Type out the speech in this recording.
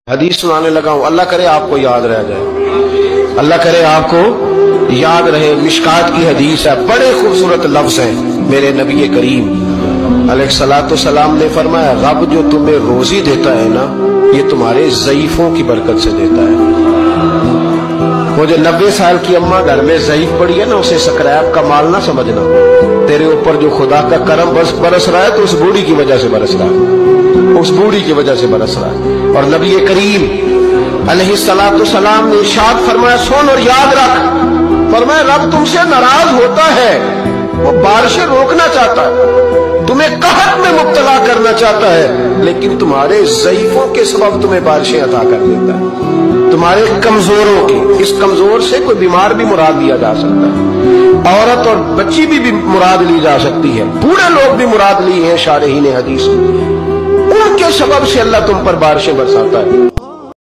حدیث سنانے لگا ہوں، اللہ کرے آپ کو یاد رہ جائے، اللہ کرے آپ کو یاد رہے۔ مشکات کی حدیث ہے، بڑے خوبصورت لفظ ہیں۔ میرے نبی کریم علیہ الصلوۃ والسلام نے فرمایا، رب جو تمہیں روزی دیتا ہے نا، یہ تمہارے ضعیفوں کی برکت سے دیتا ہے۔ وہ جو 90 سال کی اماں گھر میں ضعیف پڑی ہے نا، اسے سکریپ کا مال نہ سمجھنا۔ تیرے اوپر جو خدا کا کرم برس رہا ہے تو اس بوڑھی کی وجہ سے برس رہا ہے، اس بوڑھی کی وجہ سے برس رہا ہے۔ اور نبی کریم علیہ الصلوۃ والسلام نے ارشاد فرمایا، سن اور یاد رکھ، فرمایا رب تم سے ناراض ہوتا ہے، وہ بارشیں روکنا چاہتا ہے، تمہیں قحط میں مبتلا کرنا چاہتا ہے، لیکن تمہارے ضعیفوں کے سبب تمہیں بارشیں عطا کر دیتا ہے، تمہارے کمزوروں کی۔ اس کمزور سے کوئی بیمار بھی مراد لیا جا سکتا ہے، عورت اور بچی بھی مراد لی جا سکتی ہے، بوڑھے لوگ بھی مراد لیے ہیں شارحین حدیث، ان کے سبب سے اللہ تم پر بارشیں برساتا ہے۔